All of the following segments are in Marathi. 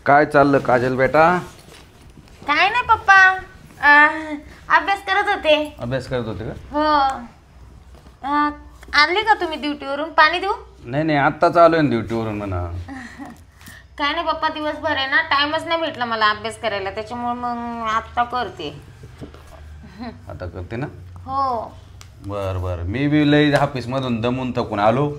काय चाललं काजल बेटा? काय नाही पप्पा, अभ्यास करत होते. अभ्यास करत होते का? हो. आले का तुम्ही ड्युटीवरून? पाणी देऊ? नाही नाही, आत्ताच आलोय ना ड्युटीवरून म्हणा. काय नाही पप्पा, दिवसभर आहे ना, टाइमच नाही भेटला मला अभ्यास करायला, त्याच्यामुळे मग आत्ता करते. आता करते ना? हो. बर बर, मी बी लई ऑफिस मधून दमून थकून आलो.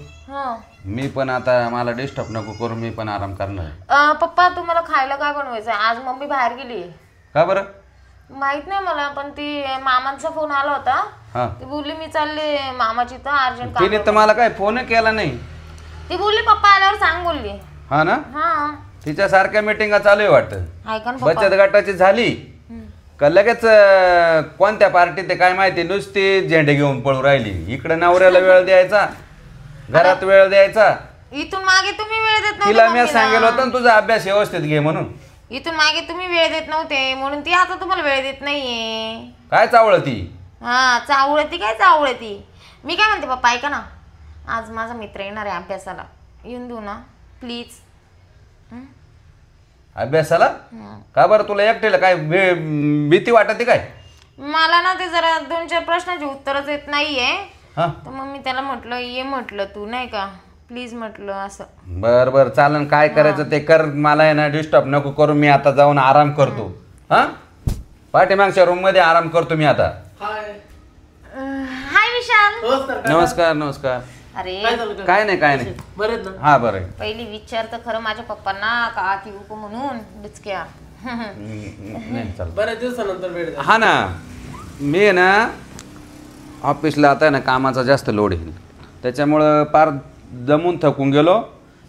मी पण आता मला डिस्टर्ब नको करू, मी पण आराम करणार. पप्पा तुम्हाला खायला काय बनवायचं? आज मम्मी बाहेर गेली. का बरं? माहित नाही मला, पण ती मामांचा फोन आला होता. ती बोलली मी चालले मामाची तर अर्जंट. तिने तर मला काय फोन केला नाही. ती बोलली पप्पा आल्यावर सांग बोलली. हा ना? हा. तिच्या सारख्या मीटिंगा चालू आहे वाटतं. ऐका ना बचत गटाची झाली का लगेच कोणत्या पार्टीत काय माहिती, नुसती झेंडे घेऊन पळू राहिली. इकडे नवऱ्याला वेळ द्यायचा, घरात वेळ द्यायचा. इथून मागे तुम्ही वेळ देत नव्हते. तिला मी सांगेल होतं ना तुझा अभ्यास व्यवस्थित घे म्हणून. इथून मागे तुम्ही वेळ देत नव्हते म्हणून ती आता तुम्हाला वेळ देत नाहीये. काय चावळती? हा, चावळती काय चावळती. मी काय म्हणते पप्पा, ऐका ना, आज माझा मित्र येणार आहे अभ्यासाला, येऊन देऊ ना प्लीज? अभ्यासाला? का बरं, तुला एकटेला काय भीती वाटते काय? मला ना ते जरा 2-4 प्रश्नाची उत्तरच येत नाहीये. तर मग मी त्याला म्हटलं ये, म्हटलं तू नाही का प्लीज म्हटलं असं. बर बर चालन, काय करायचं ते कर. मला आहे ना डिस्टर्ब नको करू, मी आता जाऊन आराम करतो. हा, पाठीमागच्या रूम मध्ये आराम करतो मी आता. हाय विशाल. नमस्कार नमस्कार. अरे काय नाही काय नाही. हा बरं. पहिली विचार तर खरं माझ्या पप्पांना का की उप म्हणून डुचक्या. बऱ्याच दिवसानंतर वेळ. हा ना, मी आहे ना ऑफिसला आता ना कामाचा जास्त लोड येईल, त्याच्यामुळं पार दमून थकून गेलो.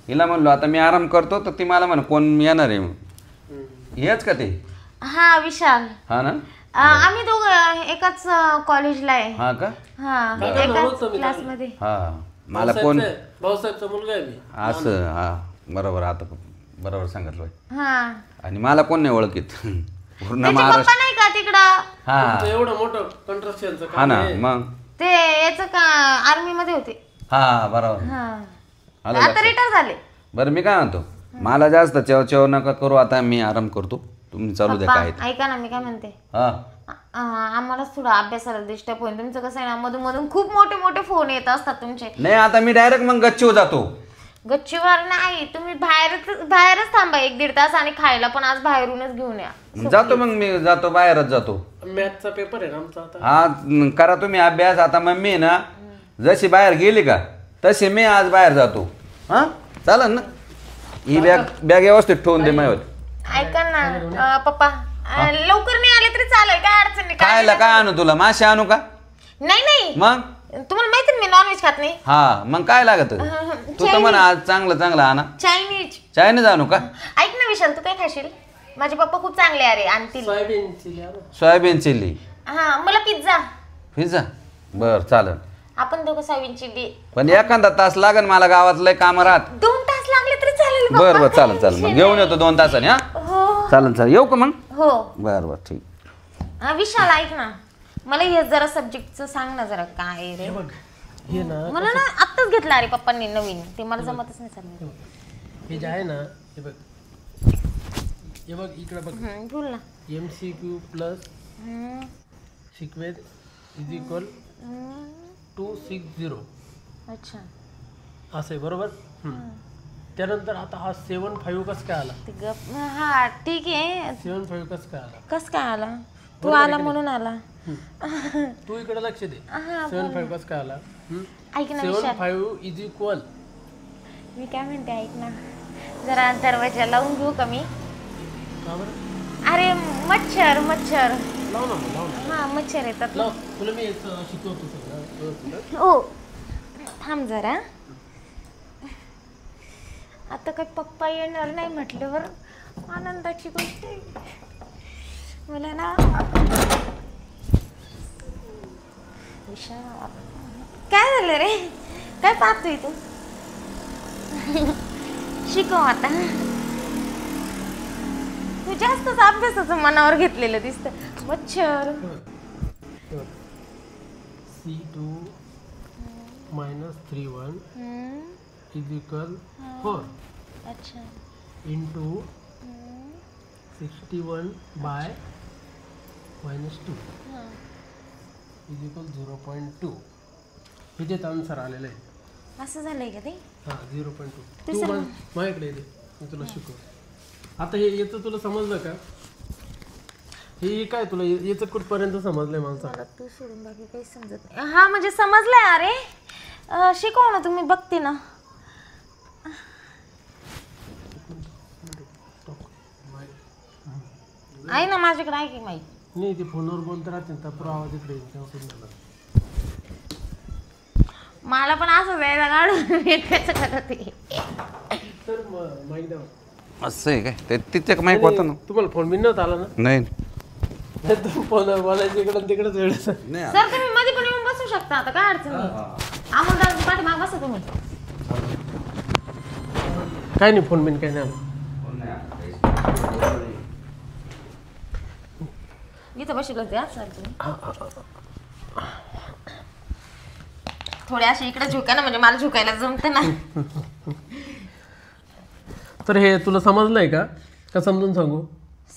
हिला म्हणलो आता मी आराम करतो, तर ती मला म्हण कोण येणार आहे? हेच का ते? हा विशाल. हा ना, आम्ही दोघं एकाच कॉलेजला आहे. हा का? हा, एकाच क्लासमध्ये. हा, मला कोण भाऊसाहेबचा मुलगा आहे मी. असं? हा बरोबर, आता बरोबर सांगितलं. हा, आणि मला कोण नाही ओळखीत पूर्ण पप्पा महाराष्ट्र. नाही का तिकडं? हा एवढं मोठं कंस्ट्रक्शनचं हा ना, मग ते याचं का आर्मी मध्ये होते. हा बरोबर. हा, आलं आता लक्षात. रिटायर झाले. बरं मी काय म्हणतो, मला जास्त चेव चेव नका करू, आता मी आराम करतो, तुम्ही चालू द्या काय. ऐका ना, मी काय म्हणते, हा आम्हाला थोडं अभ्यासाला डिस्टर्ब होईल. तुमचं कसं आहे ना, मधून मधून खूप मोठे मोठे फोन येत असतात तुमचे. नाही, आता मी डायरेक्ट मग गच्चीवर जातो. गच्चीवर नाही, तुम्ही बाहेरच थांबा 1-1.5 तास, आणि खायला पण आज बाहेरूनच घेऊन या. जातो मग मी, जातो बाहेरच जातो. मॅथचा पेपर आहे आमचा आता. हा करा तुम्ही अभ्यास. आता मम्मी ना जशी बाहेर गेली का तशी मी आज बाहेर जातो. हा चालेल ना? ही बॅग व्यवस्थित ठेवून दे माझ्यावर. ऐका ना पप्पा, लवकर नाही आले तरी चालेल, काय अडचण नाही. खायला काय आणू तुला? मासे आणू का? नाही नाही, मग तुम्हाला माहिती मी नॉनव्हेज खात नाही. हा, मग काय लागत? तू तर म्हणा आज चांगलं चांगलं आणा. चायनीज आणू का? ऐक ना विशाल, तू काय खाशील? माझे पप्पा खूप चांगले अरे आणतील. Soybean chilli. हा, मला पिझ्झा. बर चालेल. आपण दोघं सोयाबीन चिल्ली. पण एखादा तास लागेल मला, गावातलं काम राहत. 2 तास लागले तरी चालेल. बर बर चालेल चालेल, मग घेऊन येतो 2 तासाने. हा चालेल चालेल, येऊ का मग? हो बर बर ठीक. विशाल ऐक ना, मला हे जरा सब्जेक्टचं सांग ना जरा, काय रे. मला ना आत्ताच घेतला अरे पप्पांनी नवीन, ते मला जमतच नाही चाललं. हे जे आहे ना, हे बघ इकडे बघ. बोल ना. MCQ plus sequence is equal 260. अच्छा, असं आहे बरोबर. त्यानंतर आता हा 7-5 कसं काय आला? हा ठीक आहे. 7-5 कसं काय आला? कस काय आला? तू आला म्हणून आला. तू इकडे लक्ष दे. 7-5 कसं काय आला? ऐक ना 7-5 इज इक्वल. मी काय म्हणते, ऐक ना जरा दरवाजा लावून घेऊ का मी? का बरं? अरे मच्छर. लाव ना. हा, मच्छर येतात. लाव, तुला मी शिकवतो सगळं. हो, थांब जरा. आता काय पप्पा येणार नाही म्हटल्यावर आनंदाची गोष्ट आहे. मला ना विशाल, काय झालं रे? काय पाहतोय तू? शिकव आता. तू जास्तच अभ्यासाचं मनावर घेतलेलं दिसतं. मच्छर. C2 - 3 is equal 4. अच्छा. इंटू 61/-2 इज इक्वल 0.2 हे जे आन्सर आलेलं आहे. असं झालंय का ते? हां 0.2. ते तू सर्व- माझ्याकडे येते मी तुला शिकव. आता हे याचं तुला समजलं का? हे काय तुला याचं कुठपर्यंत समजलंय मला सांग. मला तू सोडून बाकी काही समजत नाही. हा म्हणजे समजलंय. अरे शिकव ना तुम्ही, बघते ना. आहे ना माझ्याकडे, आहे की माहिती. नाही ते फोनवर बोलत राहते तर पुरा आवाज इकडे येईल तेव्हा करून झाला. मला पण असं वेळेला काढून मी कसं करत आहे. तर माईक द्या. असं आहे काय? ते तिथे माहीत होतं ना. तुम्हाला फोन बिन नव्हता आला ना? नाही तू फोनवर बोलायचं इकडं तिकडंच वेळ. सर तुम्ही मध्ये पण येऊन बसू शकता, आता काय अडचण नाही. अमोल पाठीमाग बसा तुम्ही. काय नाही फोन बिन काय नाही आला. इथं बसलो ते सर तुम्ही. थोडे असे इकडे झुका ना, म्हणजे मला झुकायला जमतं ना. तर हे तुला समजलंय का? का समजून सांगू?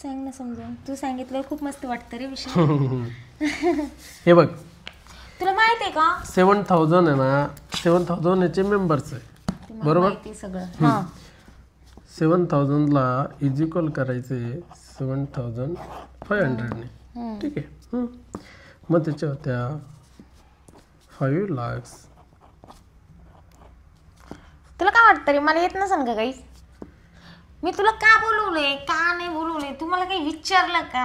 सांग ना समजून. तू सांगितलं खूप मस्त वाटतं रे विषय. हे बघ तुला माहित आहे का? 7,000 आहे ना, 7,000 याचे मेंबर्स आहे. ते मला बरोबर. माहिती आहे सगळं. हा 7,000ला इज इक्वल करायचे 7,500 ने. ठीक आहे. मग त्याच्या होत्या 5 लाख. तुला काय वाटतं रे, मला येत नसेल का काही? मी तुला का बोलवलंय, का नाही बोलवलंय, तू मला काही विचारलं का?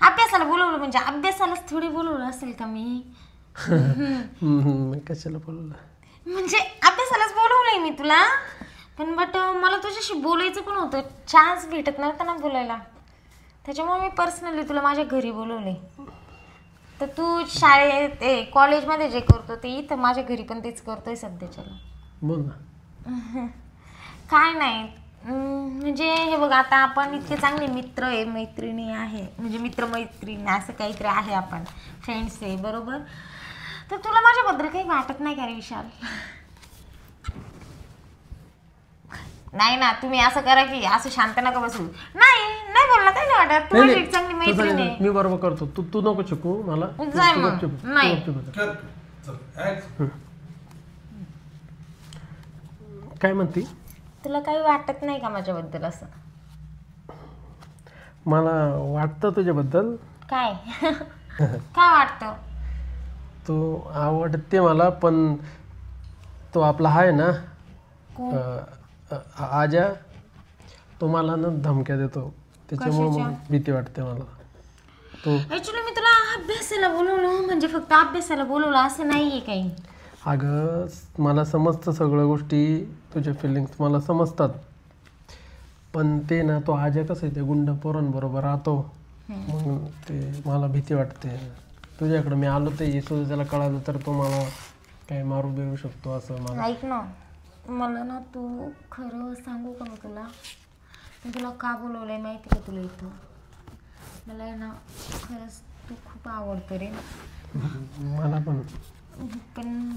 अभ्यासाला बोलवलं म्हणजे अभ्यासालाच थोडी बोलवलं असेल का मी? कशाला बोलवलं? म्हणजे अभ्यासालाच बोलवलंय मी तुला. पण मला तुझ्याशी बोलायचं पण होतं, चान्स भेटत नव्हता ना बोलायला. त्याच्यामुळे मी पर्सनली तुला माझ्या घरी बोलवले. तर तू शाळेत कॉलेजमध्ये जे करतो ते इथं माझ्या घरी पण तेच करतोय सध्याच्याला. बोल ना. काय नाही, म्हणजे हे बघ, आता आपण इतके चांगले मित्र आहे, मैत्रिणी आहे, म्हणजे मित्र मैत्रिणी असं काहीतरी आहे, आपण फ्रेंड्स आहे बरोबर. तर तुला माझ्याबद्दल काही वाटत नाही का रे विशाल? नाही ना, तुम्ही असं करा की असं शांत नका बसू. नाही नाही बोलला, काही नाही वाटत. तू माझी एक चांगली मैत्रीण आहे. मी बरोबर करतो. तू नको शिकू मला. जाय मग. नाही काय म्हणती? तुला काही वाटत नाही का माझ्याबद्दल असं? मला वाटतं तुझ्याबद्दल. काय काय वाटतं? तू आवडते मला, पण तो आपला आहे ना आजा, तो मला ना धमक्या देतो, त्याच्यामुळे भीती वाटते मला. तो ऍक्च्युली मी तुला अभ्यासाला बोलवलं म्हणजे फक्त अभ्यासाला बोलवलं असं नाहीये काही. अगं मला समजतं सगळ्या गोष्टी, तुझ्या फिलिंग्स मला समजतात, पण ते ना तो आजा कसं आहे ते गुंड पोरांबरोबर राहतो, मग ते मला भीती वाटते. तुझ्याकडे मी आलो ते येतो, त्याला कळालं तर तो मला काही मारू बिरू शकतो असं मला. ऐक ना, मला ना तू खरं सांगू का मी तुला? मी तुला का बोलवलंय माहिती का तुला इथं? मला आहे ना खरंच तू खूप आवडतं रे. मला पण.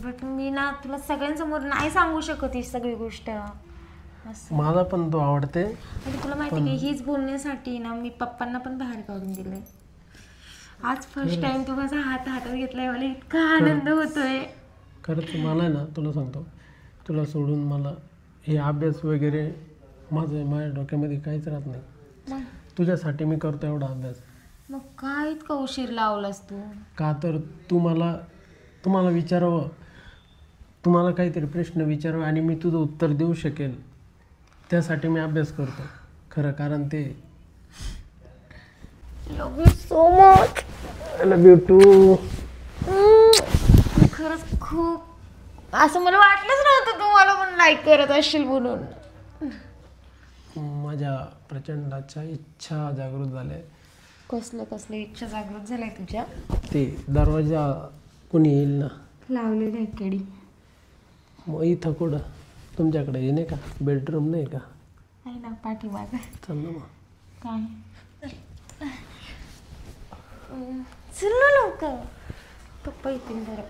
बट मी ना तुला सगळ्यांसमोर नाही सांगू शकत ही सगळी गोष्ट. मला पण तो आवडते. आणि तुला माहिती आहे, हीच बोलण्यासाठी ना मी पप्पांना पण बाहेर काढून दिलंय. आज फर्स्ट टाइम तू माझा हातात घेतलाय, मला इतका आनंद होतोय. खरंच मला आहे ना, तुला सांगतो, तुला सोडून मला हे अभ्यास वगैरे माझ्या डोक्यामध्ये काहीच राहत नाही. मग तुझ्यासाठी मी करतो एवढा अभ्यास. मग काय इतका उशीर लावलास तू? का तर तुम्हाला विचारावं, तुम्हाला काहीतरी प्रश्न विचारावं आणि मी तुझं उत्तर देऊ शकेल, त्यासाठी मी अभ्यास करतो खरं. कारण ते love you so much. I love you too. खरंच खूप असं मला वाटलंच नव्हतं तू मला पण लाईक करत असशील म्हणून. माझ्या प्रचंडाच्या इच्छा जागृत झाल्या. कसलं इच्छा जागृत झालाय तुझ्या? ते दरवाजा कोणी येईल ना लावलेलं आहे कडी. मग इथं कुठं तुमच्याकडे ये नाही का, बेडरूम नाही का? आहे ना पाठीमागं. चल ना मग. काय चल ना लवकर, पप्पा येतील बरं.